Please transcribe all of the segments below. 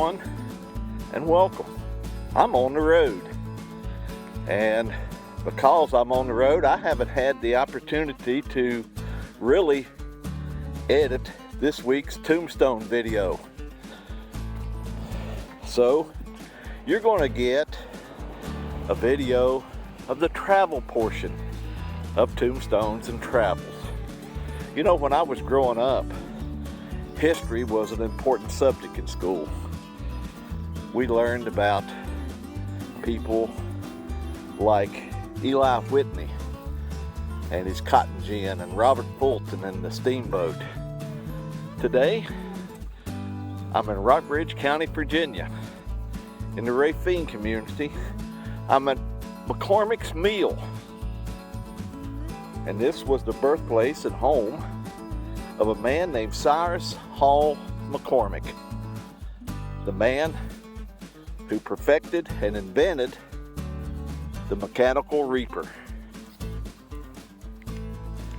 everyone, and welcome. I'm on the road, and because I'm on the road, I haven't had the opportunity to really edit this week's tombstone video. So you're going to get a video of the travel portion of Tombstones and Travels. You know, when I was growing up, history was an important subject in school. We learned about people like Eli Whitney and his cotton gin, and Robert Fulton and the steamboat. Today, I'm in Rockbridge County, Virginia, in the Rafine community. I'm at Mccormick's Mill, and this was the birthplace and home of a man named Cyrus Hall McCormick, the man who perfected and invented the mechanical reaper.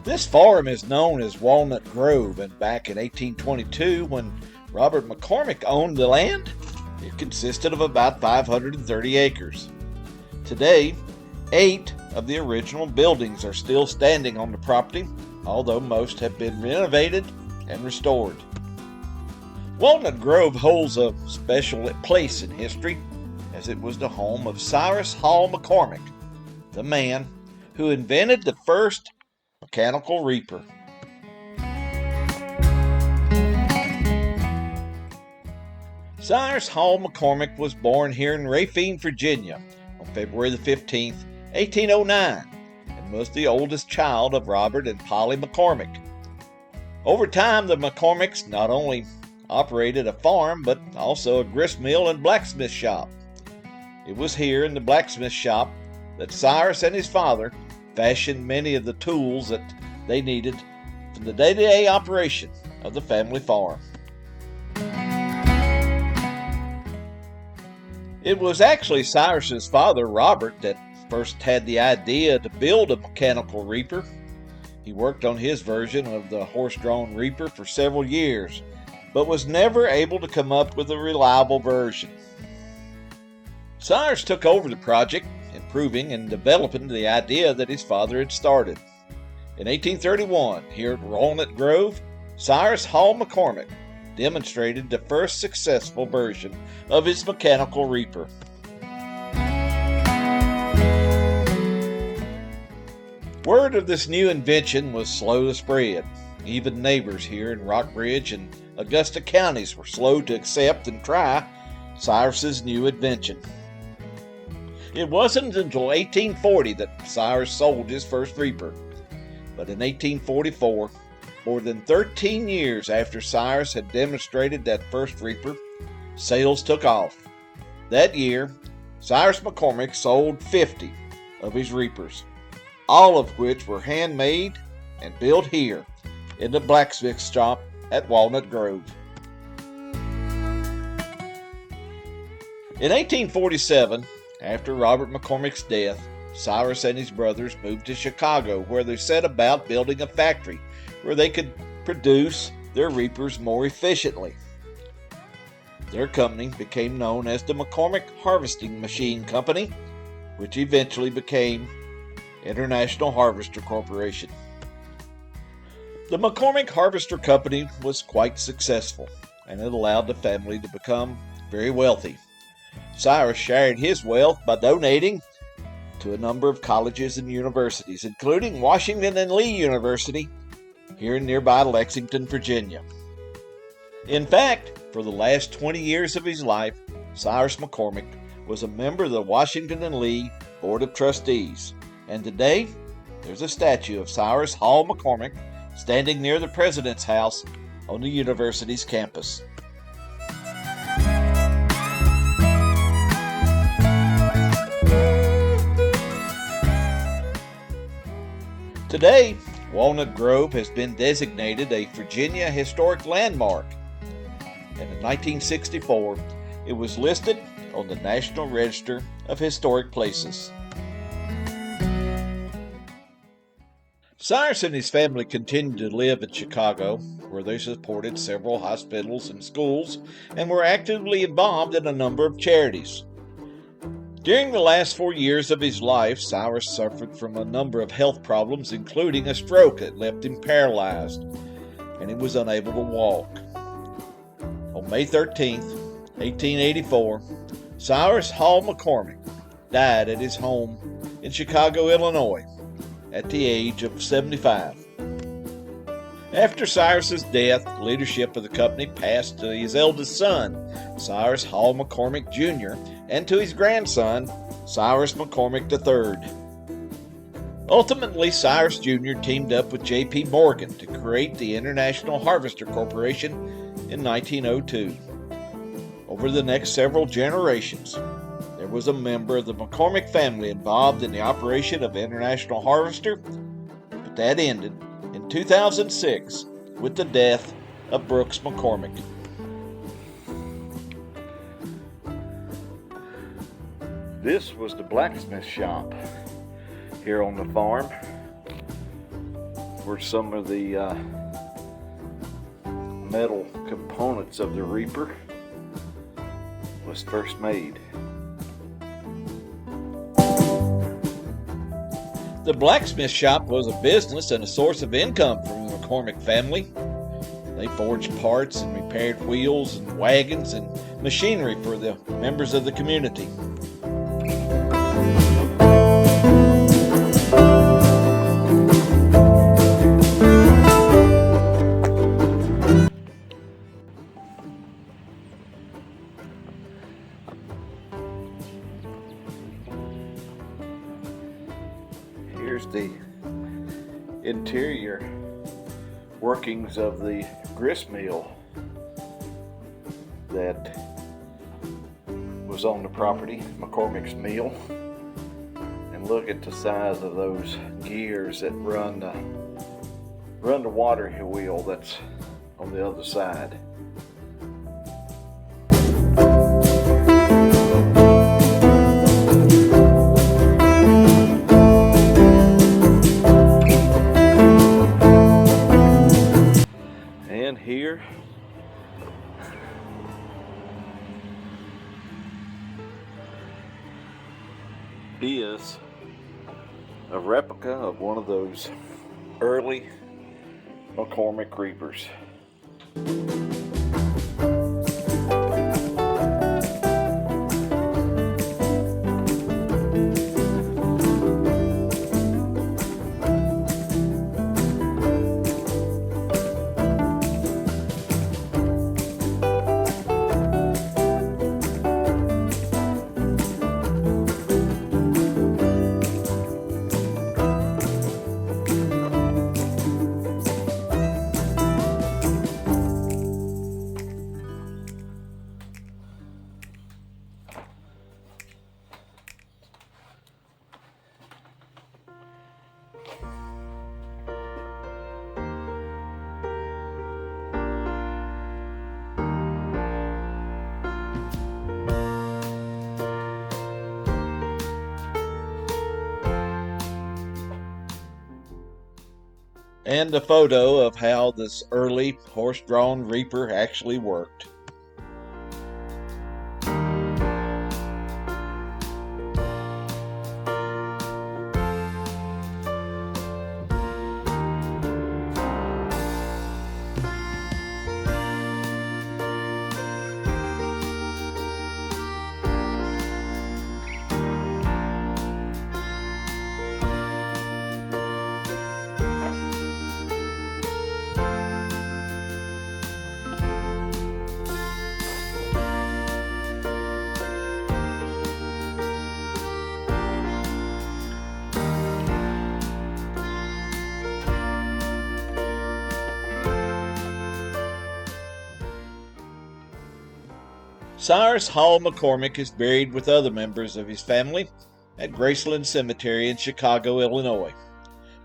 This farm is known as Walnut Grove, and back in 1822, when Robert McCormick owned the land, it consisted of about 530 acres. Today, 8 of the original buildings are still standing on the property, although most have been renovated and restored. Walnut Grove holds a special place in history, as it was the home of Cyrus Hall McCormick, the man who invented the first mechanical reaper. Cyrus Hall McCormick was born here in Rafine, Virginia on February the 15th, 1809, and was the oldest child of Robert and Polly McCormick. Over time, the McCormicks not only operated a farm, but also a grist mill and blacksmith shop. It was here in the blacksmith shop that Cyrus and his father fashioned many of the tools that they needed for the day-to-day operation of the family farm. It was actually Cyrus's father, Robert, that first had the idea to build a mechanical reaper. He worked on his version of the horse-drawn reaper for several years, but was never able to come up with a reliable version. Cyrus took over the project, improving and developing the idea that his father had started. In 1831, here at Walnut Grove, Cyrus Hall McCormick demonstrated the first successful version of his mechanical reaper. Word of this new invention was slow to spread. Even neighbors here in Rockbridge and Augusta counties were slow to accept and try Cyrus's new invention. It wasn't until 1840 that Cyrus sold his first reaper. But in 1844, more than 13 years after Cyrus had demonstrated that first reaper, sales took off. That year, Cyrus McCormick sold 50 of his reapers, all of which were handmade and built here in the blacksmith shop at Walnut Grove. In 1847, after Robert McCormick's death, Cyrus and his brothers moved to Chicago, where they set about building a factory where they could produce their reapers more efficiently. Their company became known as the McCormick Harvesting Machine Company, which eventually became International Harvester Corporation. The McCormick Harvester Company was quite successful, and it allowed the family to become very wealthy. Cyrus shared his wealth by donating to a number of colleges and universities, including Washington and Lee University here in nearby Lexington, Virginia. In fact, for the last 20 years of his life, Cyrus McCormick was a member of the Washington and Lee Board of Trustees, and today there's a statue of Cyrus Hall McCormick standing near the President's House on the university's campus. Today, Walnut Grove has been designated a Virginia Historic Landmark, and in 1964, it was listed on the National Register of Historic Places. Cyrus and his family continued to live in Chicago, where they supported several hospitals and schools and were actively involved in a number of charities. During the last 4 years of his life, Cyrus suffered from a number of health problems, including a stroke that left him paralyzed, and he was unable to walk. On May 13, 1884, Cyrus Hall McCormick died at his home in Chicago, Illinois, at the age of 75. After Cyrus's death, leadership of the company passed to his eldest son, Cyrus Hall McCormick Jr., and to his grandson, Cyrus McCormick III. Ultimately, Cyrus Jr. teamed up with J.P. Morgan to create the International Harvester Corporation in 1902. Over the next several generations, there was a member of the McCormick family involved in the operation of International Harvester, but that ended in 2006 with the death of Brooks McCormick. This was the blacksmith shop here on the farm, where some of the metal components of the reaper was first made. The blacksmith shop was a business and a source of income for the McCormick family. They forged parts and repaired wheels and wagons and machinery for the members of the community. Here's the interior workings of the grist mill that was on the property, McCormick's Mill. And look at the size of those gears that run the water wheel that's on the other side. And here is a replica of one of those early McCormick reapers. And a photo of how this early horse-drawn reaper actually worked. Cyrus Hall McCormick is buried with other members of his family at Graceland Cemetery in Chicago, Illinois.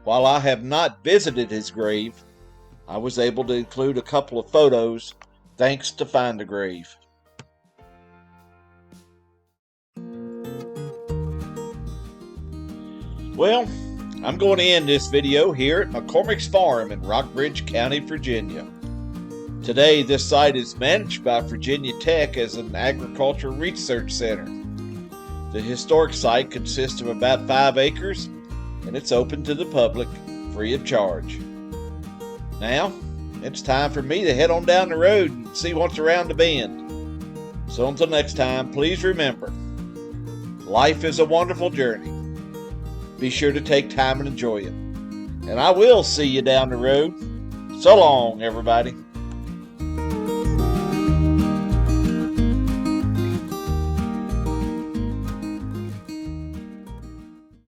While I have not visited his grave, I was able to include a couple of photos thanks to Find a Grave. Well, I'm going to end this video here at McCormick's Farm in Rockbridge County, Virginia. Today, this site is managed by Virginia Tech as an agricultural research center. The historic site consists of about 5 acres, and it's open to the public free of charge. Now, it's time for me to head on down the road and see what's around the bend. So until next time, please remember, life is a wonderful journey. Be sure to take time and enjoy it. And I will see you down the road. So long, everybody.